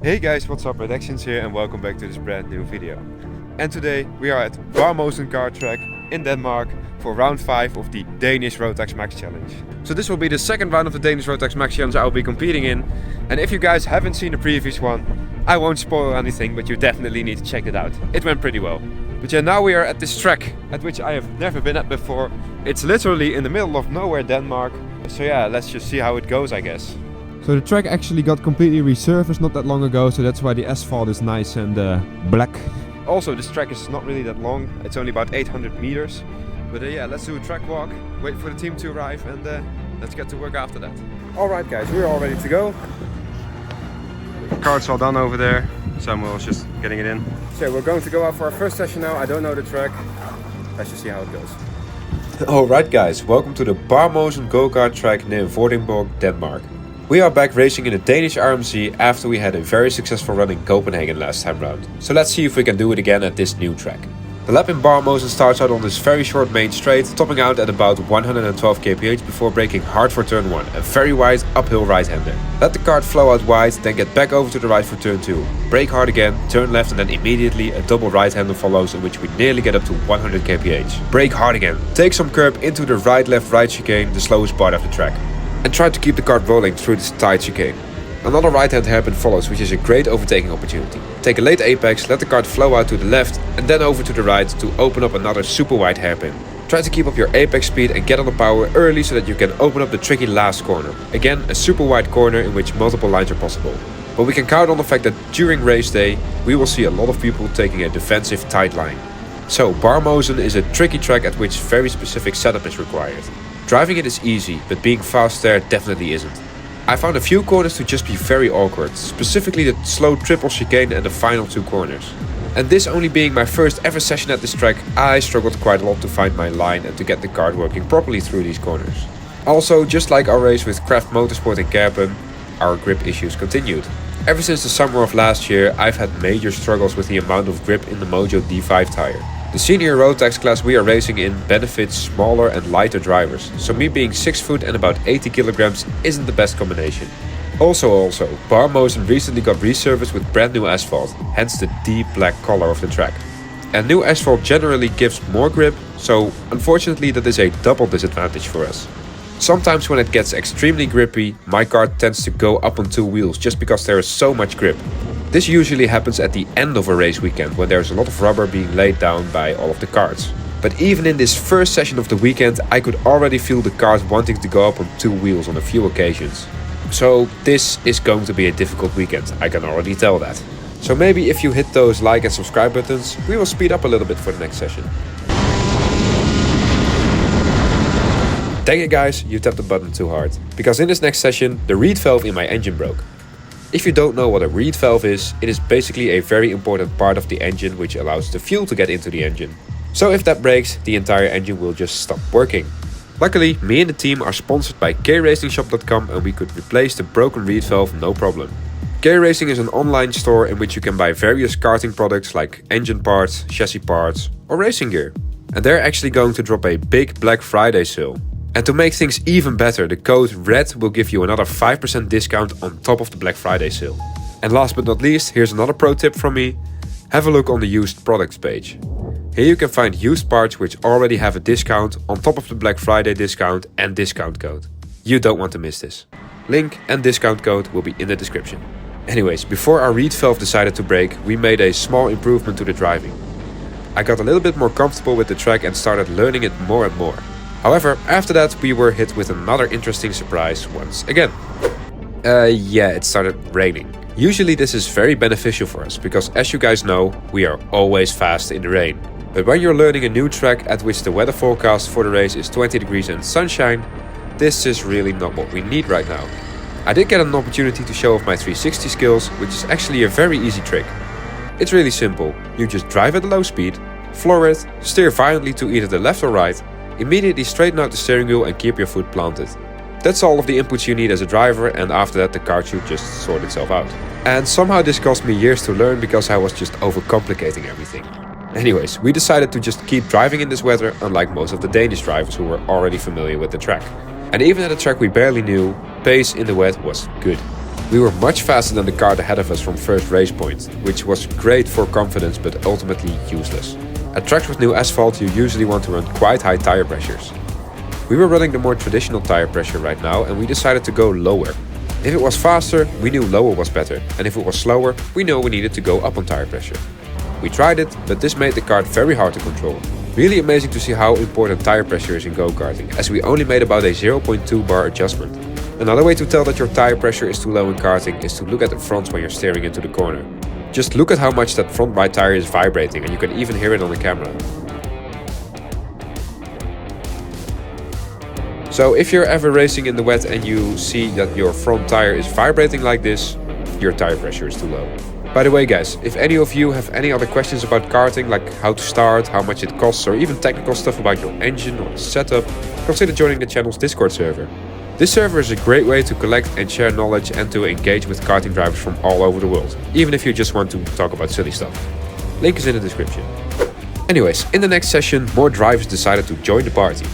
Hey guys, what's up? RedExions here and welcome back to this brand new video. And today we are at Barmosen kart track in Denmark for round 5 of the Danish Rotax Max Challenge. So this will be the second round of the Danish Rotax Max Challenge I will be competing in. And if you guys haven't seen the previous one, I won't spoil anything, but you definitely need to check it out. It went pretty well. But yeah, now we are at this track at which I have never been at before. It's literally in the middle of nowhere, Denmark. So yeah, let's just see how it goes, I guess. So the track actually got completely resurfaced not that long ago, so that's why the asphalt is nice and black. Also, this track is not really that long, it's only about 800 meters. But yeah, let's do a track walk, wait for the team to arrive and let's get to work after that. Alright guys, we're all ready to go. Kart's all done over there, Samuel's just getting it in. So we're going to go out for our first session now. I don't know the track, let's just see how it goes. Alright guys, welcome to the Barmosen go-kart track near Vojens, Denmark. We are back racing in the Danish RMC after we had a very successful run in Copenhagen last time round. So let's see if we can do it again at this new track. The lap in Barmosen starts out on this very short main straight, topping out at about 112 kph before braking hard for turn 1, a very wide uphill right-hander. Let the kart flow out wide, then get back over to the right for turn 2. Brake hard again, turn left and then immediately a double right-hander follows in which we nearly get up to 100 kph. Brake hard again, take some curb into the right-left-right chicane, the slowest part of the track. And try to keep the kart rolling through this tight chicane. Another right-hand hairpin follows, which is a great overtaking opportunity. Take a late apex, let the kart flow out to the left and then over to the right to open up another super wide hairpin. Try to keep up your apex speed and get on the power early so that you can open up the tricky last corner. Again, a super wide corner in which multiple lines are possible. But we can count on the fact that during race day, we will see a lot of people taking a defensive tight line. So, Barmosen is a tricky track at which very specific setup is required. Driving it is easy, but being fast there definitely isn't. I found a few corners to just be very awkward, specifically the slow triple chicane and the final 2 corners. And this only being my first ever session at this track, I struggled quite a lot to find my line and to get the kart working properly through these corners. Also, just like our race with Craft Motorsport in Kerpen, our grip issues continued. Ever since the summer of last year, I've had major struggles with the amount of grip in the Mojo D5 tire. The senior Rotax class we are racing in benefits smaller and lighter drivers, so me being 6 foot and about 80 kilograms isn't the best combination. Also, Barmosen recently got resurfaced with brand new asphalt, hence the deep black color of the track. And new asphalt generally gives more grip, so unfortunately that is a double disadvantage for us. Sometimes when it gets extremely grippy, my kart tends to go up on 2 wheels just because there is so much grip. This usually happens at the end of a race weekend when there's a lot of rubber being laid down by all of the karts. But even in this first session of the weekend, I could already feel the kart wanting to go up on 2 wheels on a few occasions. So this is going to be a difficult weekend, I can already tell that. So maybe if you hit those like and subscribe buttons, we will speed up a little bit for the next session. Dang it guys, you tapped the button too hard. Because in this next session, the reed valve in my engine broke. If you don't know what a reed valve is, it is basically a very important part of the engine which allows the fuel to get into the engine. So if that breaks, the entire engine will just stop working. Luckily, me and the team are sponsored by kracingshop.com and we could replace the broken reed valve no problem. K-Racing is an online store in which you can buy various karting products like engine parts, chassis parts or racing gear. And they're actually going to drop a big Black Friday sale. And to make things even better, the code RED will give you another 5% discount on top of the Black Friday sale. And last but not least, here's another pro tip from me. Have a look on the used products page. Here you can find used parts which already have a discount on top of the Black Friday discount and discount code. You don't want to miss this. Link and discount code will be in the description. Anyways, before our reed valve decided to break, we made a small improvement to the driving. I got a little bit more comfortable with the track and started learning it more and more. However, after that we were hit with another interesting surprise once again. Yeah, it started raining. Usually this is very beneficial for us, because as you guys know, we are always fast in the rain. But when you're learning a new track at which the weather forecast for the race is 20 degrees and sunshine, this is really not what we need right now. I did get an opportunity to show off my 360 skills, which is actually a very easy trick. It's really simple, you just drive at a low speed, floor it, steer violently to either the left or right, immediately straighten out the steering wheel and keep your foot planted. That's all of the inputs you need as a driver, and after that the car should just sort itself out. And somehow this cost me years to learn because I was just overcomplicating everything. Anyways, we decided to just keep driving in this weather, unlike most of the Danish drivers who were already familiar with the track. And even at a track we barely knew, pace in the wet was good. We were much faster than the kart ahead of us from first race point, which was great for confidence but ultimately useless. At tracks with new asphalt you usually want to run quite high tire pressures. We were running the more traditional tire pressure right now and we decided to go lower. If it was faster, we knew lower was better, and if it was slower, we knew we needed to go up on tire pressure. We tried it, but this made the kart very hard to control. Really amazing to see how important tire pressure is in go-karting, as we only made about a 0.2 bar adjustment. Another way to tell that your tire pressure is too low in karting is to look at the fronts when you're steering into the corner. Just look at how much that front right tire is vibrating, and you can even hear it on the camera. So if you're ever racing in the wet and you see that your front tire is vibrating like this, your tire pressure is too low. By the way guys, if any of you have any other questions about karting, like how to start, how much it costs, or even technical stuff about your engine or setup, consider joining the channel's Discord server. This server is a great way to collect and share knowledge and to engage with karting drivers from all over the world, even if you just want to talk about silly stuff. Link is in the description. Anyways, in the next session, more drivers decided to join the party.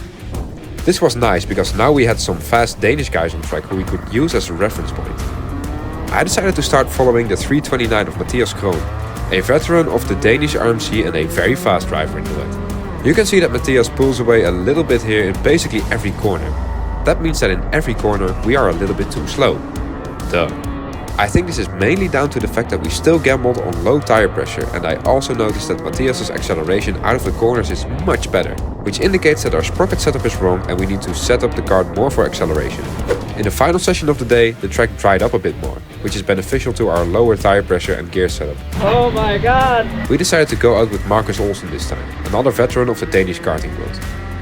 This was nice because now we had some fast Danish guys on track who we could use as a reference point. I decided to start following the 329 of Matthias Kroon, a veteran of the Danish RMC and a very fast driver in the wet. You can see that Matthias pulls away a little bit here in basically every corner. That means that in every corner we are a little bit too slow. Duh. I think this is mainly down to the fact that we still gambled on low tire pressure, and I also noticed that Matthias's acceleration out of the corners is much better, which indicates that our sprocket setup is wrong and we need to set up the kart more for acceleration. In the final session of the day, the track dried up a bit more, which is beneficial to our lower tire pressure and gear setup. Oh my god! We decided to go out with Marcus Olsen this time, another veteran of the Danish karting world.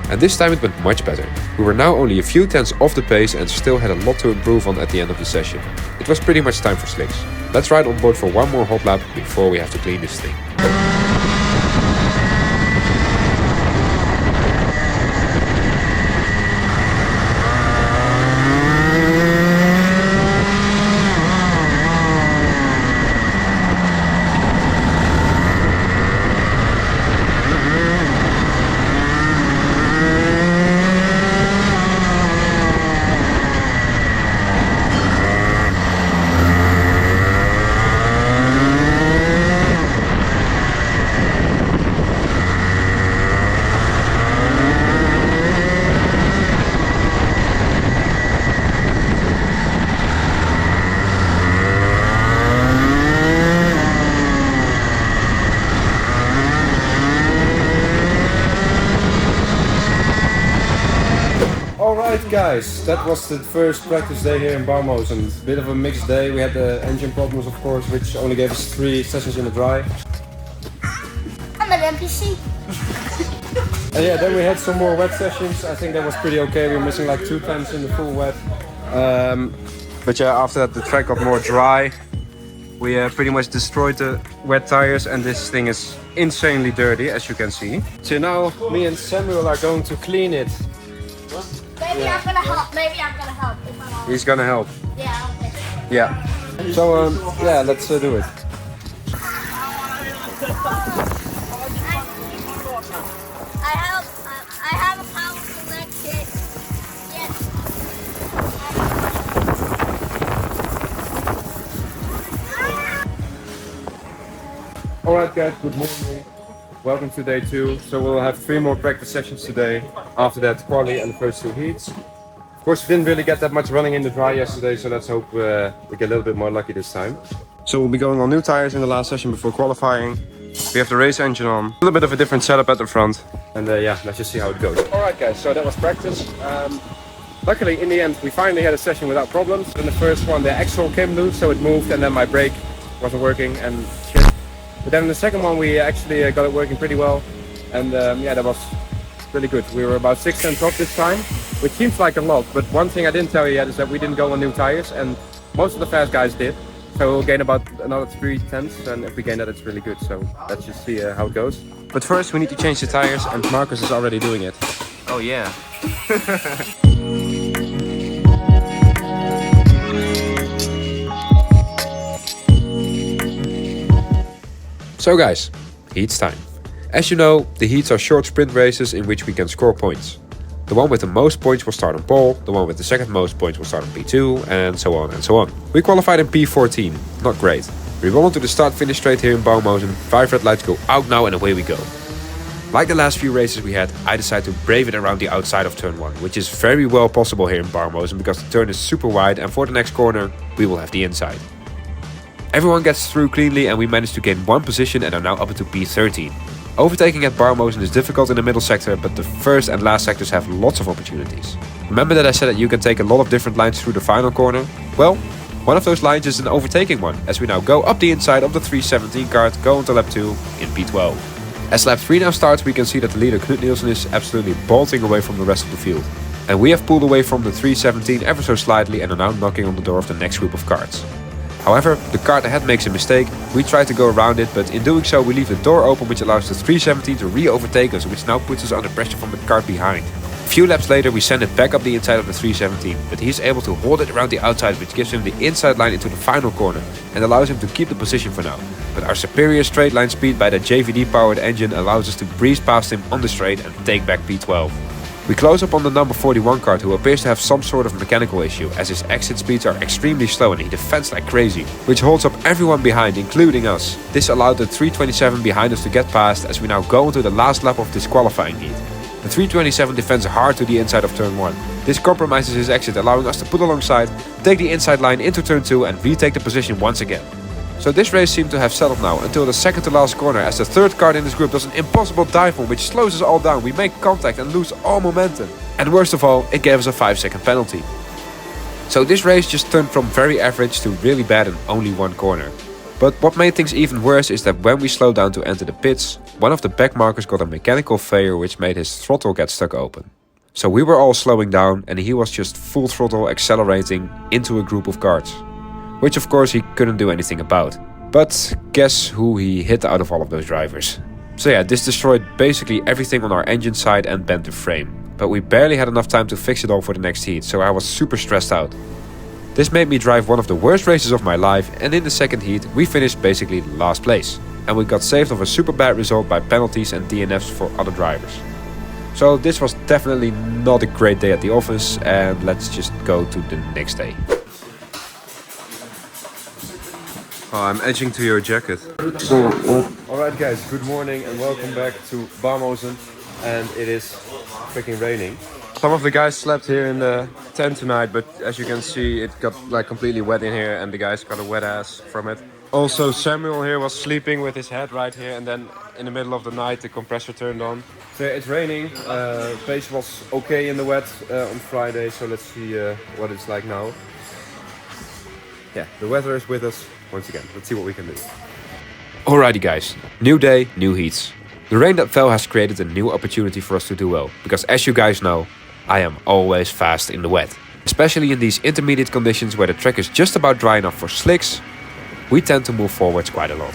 And this time it went much better. We were now only a few tenths off the pace and still had a lot to improve on at the end of the session. It was pretty much time for slicks. Let's ride on board for one more hot lap before we have to clean this thing. Alright guys, that was the first practice day here in Barmosen. Bit of a mixed day. We had the engine problems of course, which only gave us 3 sessions in the dry. I'm an NPC. And yeah, then we had some more wet sessions. I think that was pretty okay. We were missing like 2 tenths in the full wet. But yeah, after that the track got more dry. We pretty much destroyed the wet tires and this thing is insanely dirty, as you can see. So now me and Samuel are going to clean it. Maybe I'm gonna help. Maybe I'm gonna help. If I'm He's gonna help. Yeah, okay. Yeah. So yeah, let's do it. I have a powerful leg kick. Yes. Alright guys, good morning. Welcome to day 2. So we'll have 3 more practice sessions today. After that, quali and the first 2 heats. Of course, we didn't really get that much running in the dry yesterday, so let's hope we get a little bit more lucky this time. So we'll be going on new tires in the last session before qualifying. We have the race engine on. A little bit of a different setup at the front. And yeah, let's just see how it goes. Alright guys, so that was practice. Luckily, in the end, we finally had a session without problems. In the first one, the axle came loose, so it moved, and then my brake wasn't working and shit. But then in the second one we actually got it working pretty well, and yeah, that was really good. We were about 6 tenths off this time, which seems like a lot, but one thing I didn't tell you yet is that we didn't go on new tires, and most of the fast guys did. So we'll gain about another 3 tenths, and if we gain that, it's really good. So let's just see how it goes. But first we need to change the tires, and Marcus is already doing it. Oh yeah. So guys, heats time. As you know, the heats are short sprint races in which we can score points. The one with the most points will start on pole, the one with the second most points will start on P2, and so on and so on. We qualified in P14, not great. We roll onto the start-finish straight here in Barmosen, 5 red lights go out now and away we go. Like the last few races we had, I decided to brave it around the outside of turn 1, which is very well possible here in Barmosen because the turn is super wide and for the next corner we will have the inside. Everyone gets through cleanly and we managed to gain 1 position and are now up into P13. Overtaking at Barmosen is difficult in the middle sector, but the first and last sectors have lots of opportunities. Remember that I said that you can take a lot of different lines through the final corner? Well, one of those lines is an overtaking one, as we now go up the inside of the 317 kart, go into lap 2 in P12. As lap 3 now starts, we can see that the leader Knut Nielsen is absolutely bolting away from the rest of the field. And we have pulled away from the 317 ever so slightly and are now knocking on the door of the next group of karts. However, the kart ahead makes a mistake, we try to go around it, but in doing so we leave the door open which allows the 317 to re-overtake us, which now puts us under pressure from the kart behind. A few laps later we send it back up the inside of the 317, but he is able to hold it around the outside, which gives him the inside line into the final corner and allows him to keep the position for now. But our superior straight line speed by the JVD powered engine allows us to breeze past him on the straight and take back P12. We close up on the number 41 kart, who appears to have some sort of mechanical issue as his exit speeds are extremely slow and he defends like crazy, which holds up everyone behind, including us. This allowed the 327 behind us to get past as we now go into the last lap of this qualifying heat. The 327 defends hard to the inside of turn 1. This compromises his exit, allowing us to pull alongside, take the inside line into turn 2 and retake the position once again. So this race seemed to have settled now until the second to last corner, as the third kart in this group does an impossible dive bomb which slows us all down. We make contact and lose all momentum. And worst of all, it gave us a 5-second penalty. So this race just turned from very average to really bad in only one corner. But what made things even worse is that when we slowed down to enter the pits, one of the back markers got a mechanical failure which made his throttle get stuck open. So we were all slowing down and he was just full throttle accelerating into a group of karts. Which of course he couldn't do anything about. But guess who he hit out of all of those drivers? So yeah, this destroyed basically everything on our engine side and bent the frame. But we barely had enough time to fix it all for the next heat, so I was super stressed out. This made me drive one of the worst races of my life, and in the second heat we finished basically last place. And we got saved of a super bad result by penalties and DNFs for other drivers. So this was definitely not a great day at the office, and let's just go to the next day. Oh, I'm edging to your jacket. Alright guys, good morning and welcome back to Barmosen. And it is freaking raining. Some of the guys slept here in the tent tonight, but as you can see it got like completely wet in here and the guys got a wet ass from it. Also Samuel here was sleeping with his head right here, and then in the middle of the night the compressor turned on. So it's raining, pace was okay in the wet on Friday, so let's see what it's like now. Yeah, the weather is with us. Once again, let's see what we can do. Alrighty guys, new day, new heats. The rain that fell has created a new opportunity for us to do well, because as you guys know, I am always fast in the wet. Especially in these intermediate conditions where the track is just about dry enough for slicks, we tend to move forwards quite a lot.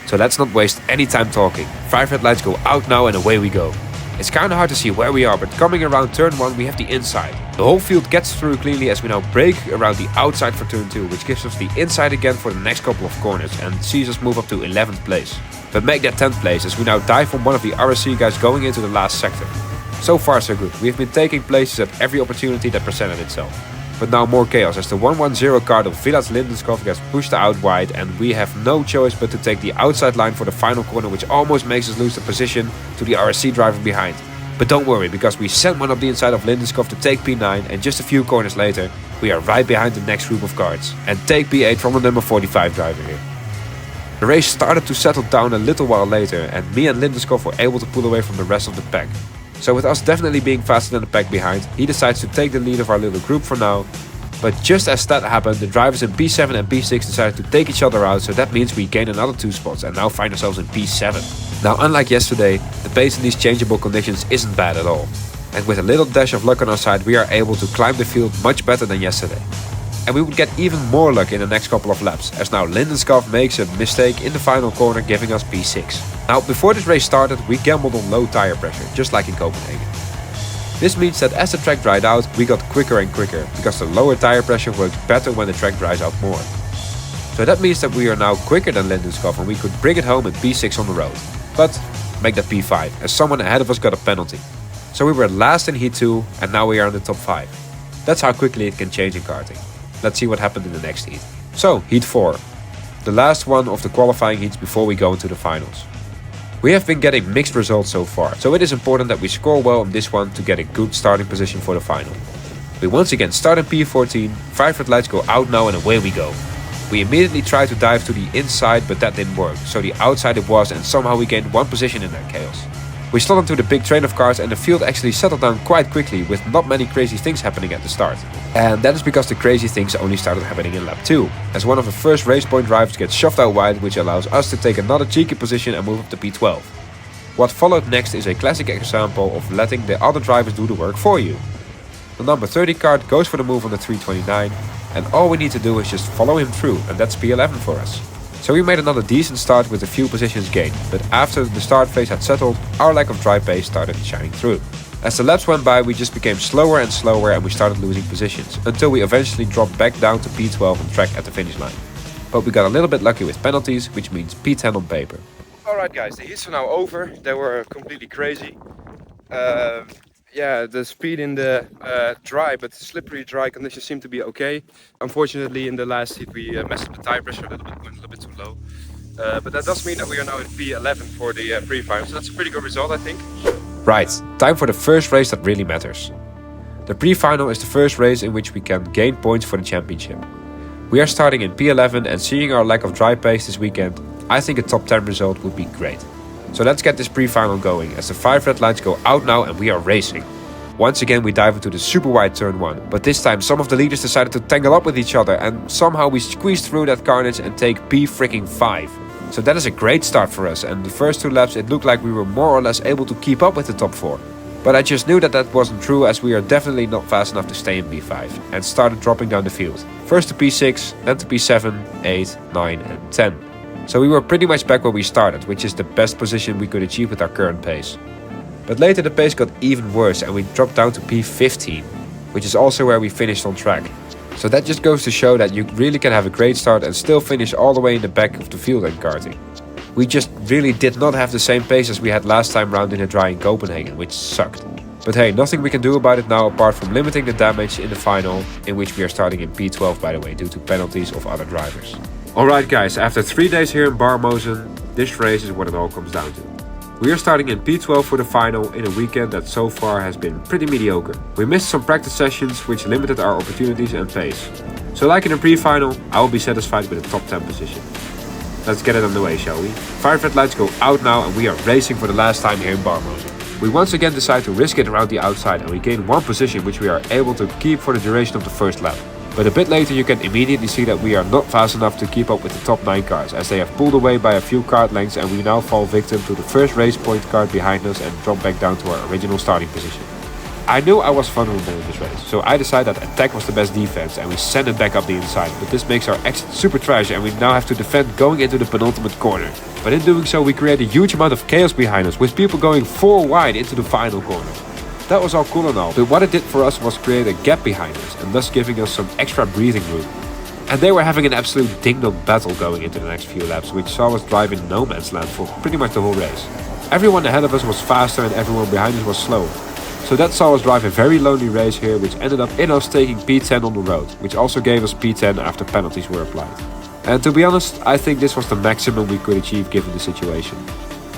So let's not waste any time talking. 5 red lights go out now and away we go. It's kinda hard to see where we are, but coming around turn 1 we have the inside. The whole field gets through cleanly as we now brake around the outside for turn 2, which gives us the inside again for the next couple of corners and sees us move up to 11th place. But make that 10th place as we now dive from one of the RSC guys going into the last sector. So far so good, we have been taking places at every opportunity that presented itself. But now more chaos as the 110 car of Vilas Lindenskov gets pushed out wide and we have no choice but to take the outside line for the final corner, which almost makes us lose the position to the RSC driver behind. But don't worry, because we sent one up the inside of Lindenskov to take P9 and just a few corners later we are right behind the next group of karts and take P8 from the number 45 driver here. The race started to settle down a little while later and me and Lindenskov were able to pull away from the rest of the pack. So with us definitely being faster than the pack behind, he decides to take the lead of our little group for now. But just as that happened, the drivers in P7 and P6 decided to take each other out, so that means we gain another 2 spots and now find ourselves in P7. Now unlike yesterday, the pace in these changeable conditions isn't bad at all. And with a little dash of luck on our side, we are able to climb the field much better than yesterday. And we would get even more luck in the next couple of laps, as now Lindenskov makes a mistake in the final corner, giving us P6. Now before this race started, we gambled on low tire pressure, just like in Copenhagen. This means that as the track dried out, we got quicker and quicker, because the lower tire pressure works better when the track dries out more. So that means that we are now quicker than Lindenskov and we could bring it home in P6 on the road. But make that P5, as someone ahead of us got a penalty. So we were last in Heat 2 and now we are in the top 5. That's how quickly it can change in karting. Let's see what happened in the next heat. So, Heat 4. The last one of the qualifying heats before we go into the finals. We have been getting mixed results so far, so it is important that we score well in this one to get a good starting position for the final. We once again start in P14, 5 red lights go out now and away we go. We immediately tried to dive to the inside, but that didn't work, so the outside it was and somehow we gained 1 position in that chaos. We slid into the big train of cars and the field actually settled down quite quickly with not many crazy things happening at the start. And that is because the crazy things only started happening in lap 2, as one of the first race point drivers gets shoved out wide, which allows us to take another cheeky position and move up to P12. What followed next is a classic example of letting the other drivers do the work for you. The number 30 Kart goes for the move on the 329 and all we need to do is just follow him through, and that's P11 for us. So we made another decent start with a few positions gained, but after the start phase had settled, our lack of dry pace started shining through. As the laps went by, we just became slower and slower and we started losing positions, until we eventually dropped back down to P12 on track at the finish line. But we got a little bit lucky with penalties, which means P10 on paper. Alright guys, the heats are now over. They were completely crazy. Yeah, the speed in the dry but slippery dry conditions seem to be okay. Unfortunately, in the last heat we messed up the tire pressure a little bit, went a little bit too low. But that does mean that we are now in P11 for the pre-final, so that's a pretty good result, I think. Right, time for the first race that really matters. The pre-final is the first race in which we can gain points for the championship. We are starting in P11 and seeing our lack of dry pace this weekend, I think a top 10 result would be great. So let's get this pre-final going, as the 5 red lights go out now and we are racing. Once again we dive into the super wide turn 1, but this time some of the leaders decided to tangle up with each other and somehow we squeezed through that carnage and take P5. So that is a great start for us, and the first 2 laps it looked like we were more or less able to keep up with the top 4. But I just knew that that wasn't true, as we are definitely not fast enough to stay in P5 and started dropping down the field. First to P6, then to P7, 8, 9 and 10. So we were pretty much back where we started, which is the best position we could achieve with our current pace. But later the pace got even worse and we dropped down to P15, which is also where we finished on track. So that just goes to show that you really can have a great start and still finish all the way in the back of the field in karting. We just really did not have the same pace as we had last time round in the dry in Copenhagen, which sucked. But hey, nothing we can do about it now apart from limiting the damage in the final, in which we are starting in P12 by the way, due to penalties of other drivers. Alright guys, after 3 days here in Barmosen, this race is what it all comes down to. We are starting in P12 for the final in a weekend that so far has been pretty mediocre. We missed some practice sessions which limited our opportunities and pace. So like in the pre-final, I will be satisfied with a top 10 position. Let's get it on the way, shall we? 5 red lights go out now and we are racing for the last time here in Barmosen. We once again decide to risk it around the outside and we gain 1 position which we are able to keep for the duration of the first lap. But a bit later you can immediately see that we are not fast enough to keep up with the top 9 cars, as they have pulled away by a few kart lengths and we now fall victim to the first race point kart behind us and drop back down to our original starting position. I knew I was vulnerable in this race, so I decided that attack was the best defense and we sent it back up the inside, but this makes our exit super trash and we now have to defend going into the penultimate corner. But in doing so we create a huge amount of chaos behind us, with people going 4 wide into the final corner. That was all cool and all, but what it did for us was create a gap behind us and thus giving us some extra breathing room. And they were having an absolute ding-dong battle going into the next few laps, which saw us drive in no man's land for pretty much the whole race. Everyone ahead of us was faster and everyone behind us was slower. So that saw us drive a very lonely race here, which ended up in us taking P10 on the road, which also gave us P10 after penalties were applied. And to be honest, I think this was the maximum we could achieve given the situation.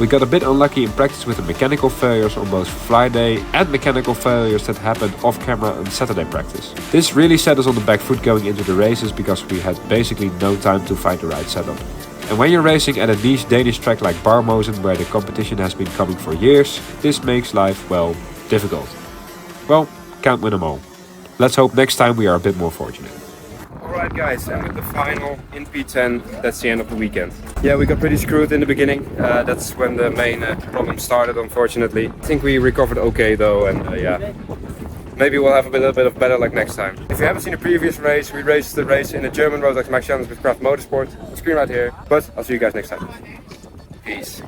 We got a bit unlucky in practice with the mechanical failures on both Friday and mechanical failures that happened off camera on Saturday practice. This really set us on the back foot going into the races because we had basically no time to find the right setup. And when you're racing at a niche Danish track like Barmosen, where the competition has been coming for years, this makes life, well, difficult. Well, can't win them all. Let's hope next time we are a bit more fortunate. Alright guys, and with the final in P10, that's the end of the weekend. Yeah, we got pretty screwed in the beginning. That's when the main problem started, unfortunately. I think we recovered okay though, and yeah. Maybe we'll have a little bit of better luck next time. If you haven't seen the previous race, we raced the race in the German Rotax Max Challenge with Craft Motorsport. Screen right here. But I'll see you guys next time. Peace.